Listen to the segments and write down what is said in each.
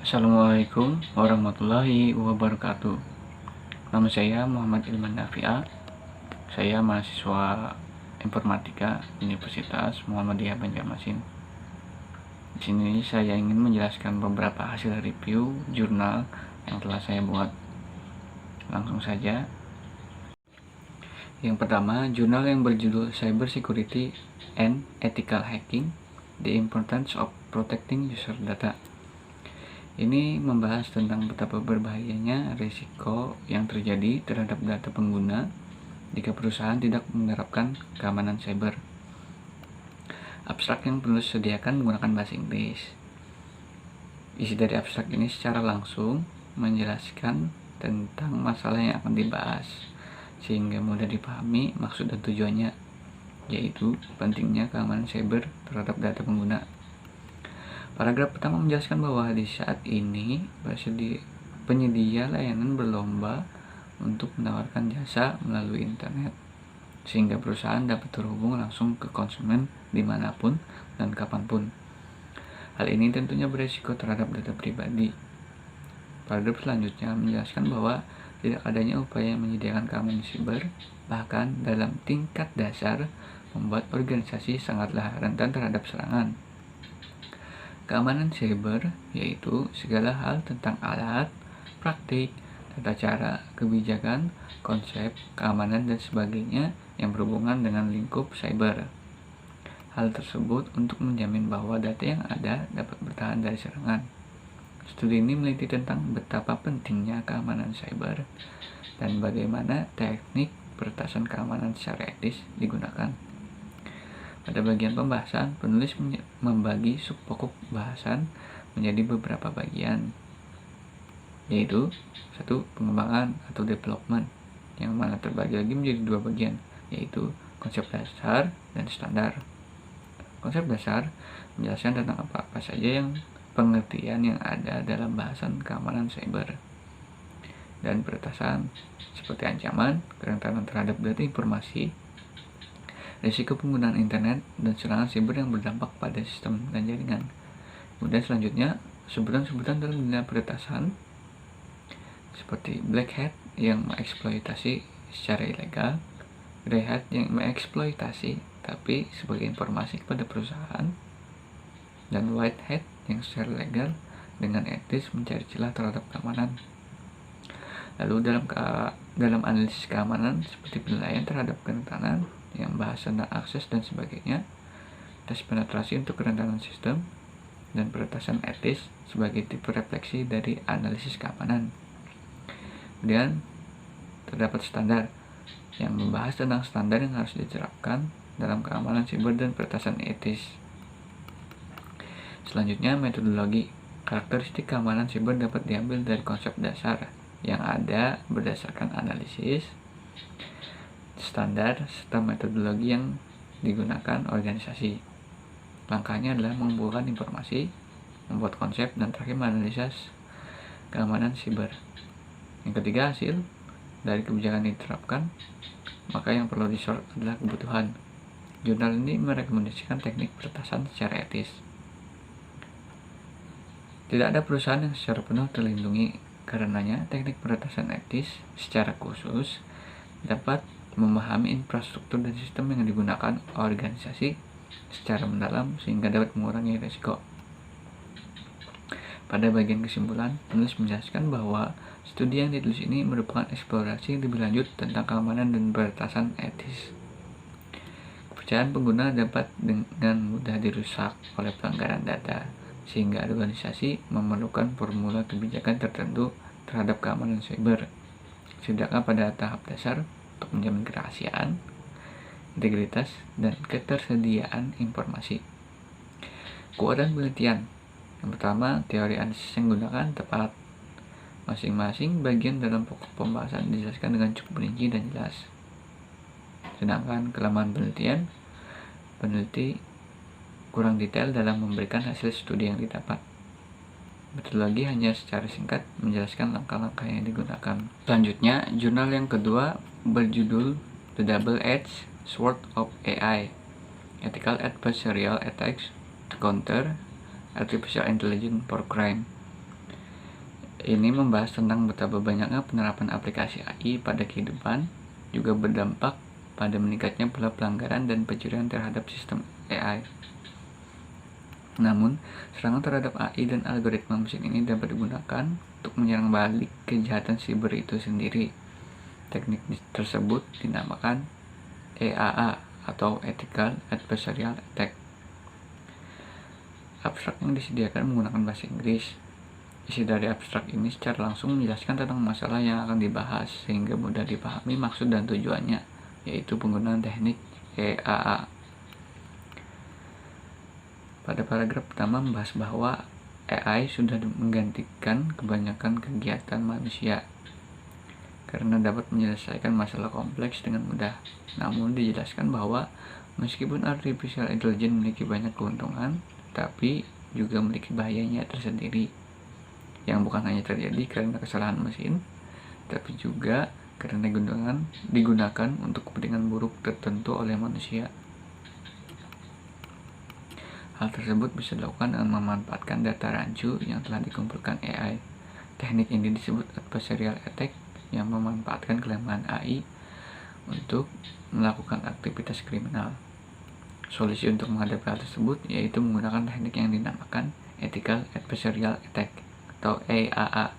Assalamualaikum warahmatullahi wabarakatuh. Nama saya Muhammad Ilman Nafi'a. Saya mahasiswa Informatika Universitas Muhammadiyah Banjarmasin. Di sini saya ingin menjelaskan beberapa hasil review jurnal yang telah saya buat. Langsung saja. Yang pertama, jurnal yang berjudul Cyber Security and Ethical Hacking: The Importance of Protecting User Data. Ini membahas tentang betapa berbahayanya risiko yang terjadi terhadap data pengguna jika perusahaan tidak menerapkan keamanan cyber. Abstrak yang perlu disediakan menggunakan bahasa Inggris. Isi dari abstrak ini secara langsung menjelaskan tentang masalah yang akan dibahas, sehingga mudah dipahami maksud dan tujuannya, yaitu pentingnya keamanan cyber terhadap data pengguna. Paragraf pertama menjelaskan bahwa di saat ini penyedia layanan berlomba untuk menawarkan jasa melalui internet, sehingga perusahaan dapat terhubung langsung ke konsumen dimanapun dan kapanpun. Hal ini tentunya beresiko terhadap data pribadi. Paragraf selanjutnya menjelaskan bahwa tidak adanya upaya menyediakan keamanan siber, bahkan dalam tingkat dasar, membuat organisasi sangatlah rentan terhadap serangan. Keamanan cyber yaitu segala hal tentang alat, praktik, tata cara, kebijakan, konsep, keamanan, dan sebagainya yang berhubungan dengan lingkup cyber. Hal tersebut untuk menjamin bahwa data yang ada dapat bertahan dari serangan. Studi ini meneliti tentang betapa pentingnya keamanan cyber dan bagaimana teknik peretasan keamanan secara etis digunakan. Pada bagian pembahasan, penulis membagi subpokok bahasan menjadi beberapa bagian, yaitu 1. Pengembangan atau development, yang mana terbagi lagi menjadi 2 bagian, yaitu konsep dasar dan standar. Konsep dasar menjelaskan tentang apa-apa saja yang pengertian yang ada dalam bahasan keamanan cyber dan peretasan, seperti ancaman, kerentanan terhadap data informasi, risiko penggunaan internet, dan serangan siber yang berdampak pada sistem dan jaringan. Kemudian selanjutnya, sebutan-sebutan dalam dunia peretasan seperti black hat yang mengeksploitasi secara ilegal, grey hat yang mengeksploitasi tapi sebagai informasi kepada perusahaan, dan white hat yang secara legal dengan etis mencari celah terhadap keamanan. Lalu dalam analisis keamanan seperti penilaian terhadap kerentanan yang bahas tentang akses dan sebagainya, tes penetrasi untuk kerentanan sistem, dan peretasan etis sebagai tipe refleksi dari analisis keamanan. Kemudian terdapat standar yang membahas tentang standar yang harus diterapkan dalam keamanan siber dan peretasan etis. Selanjutnya, metodologi. Karakteristik keamanan siber dapat diambil dari konsep dasar yang ada berdasarkan analisis, standar, serta metodologi yang digunakan organisasi. Langkahnya adalah mengumpulkan informasi, membuat konsep, dan terakhir menganalisis keamanan siber. Yang ketiga, hasil dari kebijakan diterapkan, maka yang perlu disort adalah kebutuhan. Jurnal ini merekomendasikan teknik peretasan secara etis. Tidak ada perusahaan yang secara penuh terlindungi, karenanya teknik peretasan etis secara khusus dapat memahami infrastruktur dan sistem yang digunakan organisasi secara mendalam sehingga dapat mengurangi risiko. Pada bagian kesimpulan, penulis menjelaskan bahwa studi yang ditulis ini merupakan eksplorasi lebih lanjut tentang keamanan dan peretasan etis. Kepercayaan pengguna dapat dengan mudah dirusak oleh pelanggaran data, sehingga organisasi memerlukan formula kebijakan tertentu terhadap keamanan cyber. Sedangkan pada tahap dasar untuk menjamin kerahasiaan, integritas, dan ketersediaan informasi. Kuadran penelitian. Yang pertama, teori analisis yang digunakan tepat. Masing-masing bagian dalam pokok pembahasan dijelaskan dengan cukup rinci dan jelas. Sedangkan kelemahan penelitian, peneliti kurang detail dalam memberikan hasil studi yang didapat. Metodologi hanya secara singkat menjelaskan langkah-langkah yang digunakan. Selanjutnya, jurnal yang kedua berjudul The Double-Edged Sword of AI: Ethical Adversarial Attacks to Counter Artificial Intelligence for Crime. Ini membahas tentang betapa banyaknya penerapan aplikasi AI pada kehidupan, juga berdampak pada meningkatnya pula pelanggaran dan pencurian terhadap sistem AI. Namun, serangan terhadap AI dan algoritma mesin ini dapat digunakan untuk menyerang balik kejahatan siber itu sendiri. Teknik tersebut dinamakan EAA atau Ethical Adversarial Attack. Abstrak yang disediakan menggunakan bahasa Inggris. Isi dari abstrak ini secara langsung menjelaskan tentang masalah yang akan dibahas sehingga mudah dipahami maksud dan tujuannya, yaitu penggunaan teknik EAA. Pada paragraf pertama membahas bahwa AI sudah menggantikan kebanyakan kegiatan manusia karena dapat menyelesaikan masalah kompleks dengan mudah. Namun dijelaskan bahwa meskipun artificial intelligence memiliki banyak keuntungan, tapi juga memiliki bahayanya tersendiri yang bukan hanya terjadi karena kesalahan mesin, tapi juga karena digunakan untuk kepentingan buruk tertentu oleh manusia. Hal tersebut bisa dilakukan dengan memanfaatkan data rancu yang telah dikumpulkan AI. Teknik ini disebut adversarial attack yang memanfaatkan kelemahan AI untuk melakukan aktivitas kriminal. Solusi untuk menghadapi hal tersebut yaitu menggunakan teknik yang dinamakan Ethical Adversarial Attack atau EAA.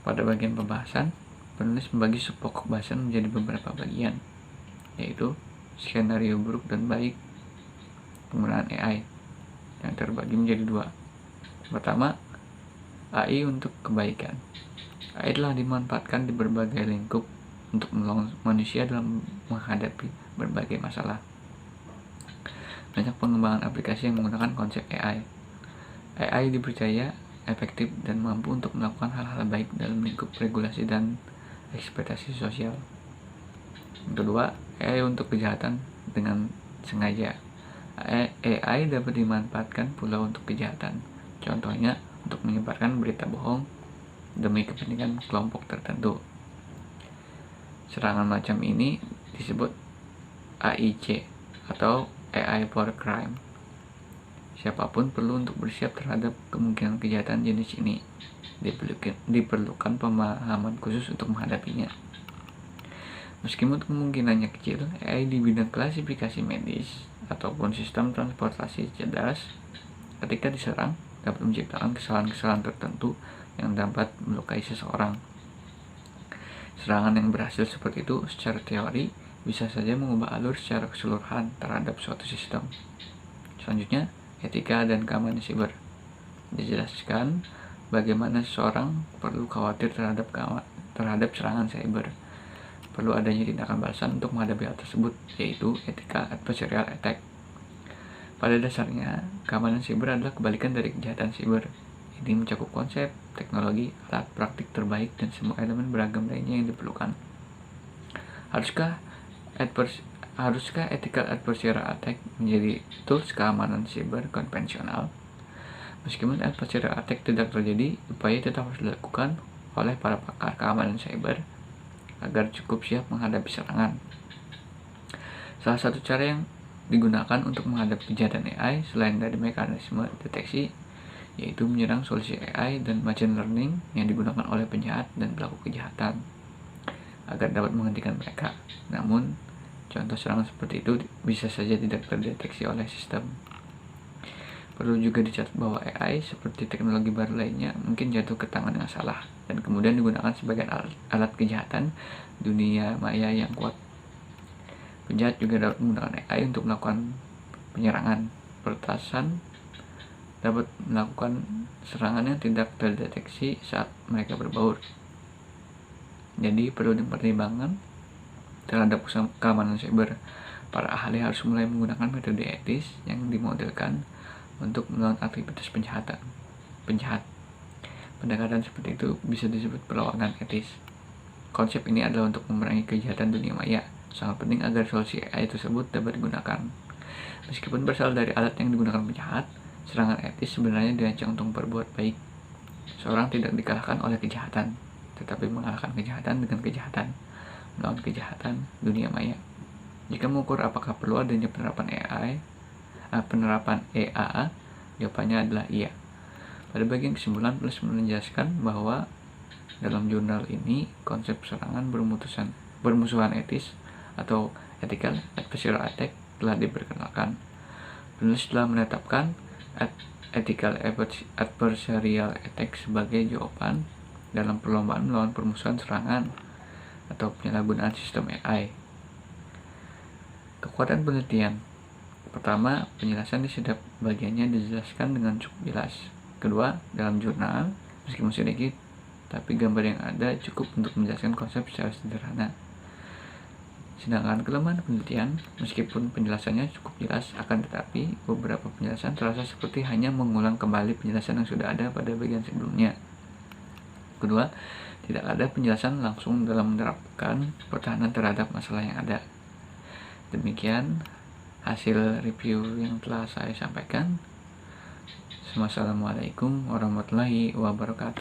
Pada bagian pembahasan, penulis membagi pokok bahasan menjadi beberapa bagian, yaitu skenario buruk dan baik penggunaan AI yang terbagi menjadi dua. Pertama, AI untuk kebaikan. AI telah dimanfaatkan di berbagai lingkup untuk menolong manusia dalam menghadapi berbagai masalah. Banyak pengembangan aplikasi yang menggunakan konsep AI. AI dipercaya efektif dan mampu untuk melakukan hal-hal baik dalam lingkup regulasi dan ekspektasi sosial. Yang kedua, AI untuk kejahatan dengan sengaja. AI dapat dimanfaatkan pula untuk kejahatan. Contohnya, untuk menyebarkan berita bohong demi kepentingan kelompok tertentu. Serangan macam ini disebut AIC atau AI for Crime. Siapapun perlu untuk bersiap terhadap kemungkinan kejahatan jenis ini. Diperlukan pemahaman khusus untuk menghadapinya. Meskipun kemungkinannya kecil, AI di bidang klasifikasi medis ataupun sistem transportasi cerdas ketika diserang dapat menciptakan kesalahan-kesalahan tertentu yang dapat melukai seseorang. Serangan yang berhasil seperti itu secara teori bisa saja mengubah alur secara keseluruhan terhadap suatu sistem. Selanjutnya, etika dan keamanan siber. Dijelaskan bagaimana seseorang perlu khawatir terhadap serangan cyber. Perlu adanya tindakan balasan untuk menghadapi hal tersebut, yaitu Ethical Adversarial Attack. Pada dasarnya, keamanan siber adalah kebalikan dari kejahatan siber. Ini mencakup konsep, teknologi, alat praktik terbaik, dan semua elemen beragam lainnya yang diperlukan. Haruskah Ethical Adversarial Attack menjadi tools keamanan siber konvensional? Meskipun adversarial attack tidak terjadi, upaya tetap harus dilakukan oleh para pakar keamanan cyber agar cukup siap menghadapi serangan. Salah satu cara yang digunakan untuk menghadapi kejahatan AI selain dari mekanisme deteksi, yaitu menyerang solusi AI dan machine learning yang digunakan oleh penjahat dan pelaku kejahatan agar dapat menghentikan mereka. Namun, contoh serangan seperti itu bisa saja tidak terdeteksi oleh sistem. Perlu juga dicatat bahwa AI seperti teknologi baru lainnya mungkin jatuh ke tangan yang salah dan kemudian digunakan sebagai alat kejahatan dunia maya yang kuat. Penjahat juga dapat menggunakan AI untuk melakukan penyerangan. Peretasan dapat melakukan serangan yang tidak terdeteksi saat mereka berbaur. Jadi perlu dipertimbangkan terhadap keamanan cyber. Para ahli harus mulai menggunakan metode etis yang dimodelkan untuk melawan aktivitas penjahat. Pendekatan seperti itu bisa disebut perlawanan etis. Konsep ini adalah untuk memerangi kejahatan dunia maya. Sangat penting agar solusi AI tersebut dapat digunakan. Meskipun berasal dari alat yang digunakan penjahat, serangan etis sebenarnya dirancang untuk berbuat baik. Seorang tidak dikalahkan oleh kejahatan, tetapi mengalahkan kejahatan dengan kejahatan, melawan kejahatan dunia maya. Jika mengukur apakah perlu adanya penerapan EAA, jawabannya adalah iya. Pada bagian kesimpulan, penulis menjelaskan bahwa dalam jurnal ini konsep serangan bermusuhan etis atau ethical adversarial attack telah diperkenalkan. Penulis telah menetapkan ethical adversarial attack sebagai jawaban dalam perlombaan melawan permusuhan serangan atau penyalahgunaan sistem AI. Kekuatan penelitian. Pertama, penjelasan di setiap bagiannya dijelaskan dengan cukup jelas. Kedua, dalam jurnal, meskipun sedikit, tapi gambar yang ada cukup untuk menjelaskan konsep secara sederhana. Sedangkan kelemahan penelitian, meskipun penjelasannya cukup jelas, akan tetapi beberapa penjelasan terasa seperti hanya mengulang kembali penjelasan yang sudah ada pada bagian sebelumnya. Kedua, tidak ada penjelasan langsung dalam menerapkan pertahanan terhadap masalah yang ada. Demikian hasil review yang telah saya sampaikan. Wassalamualaikum warahmatullahi wabarakatuh.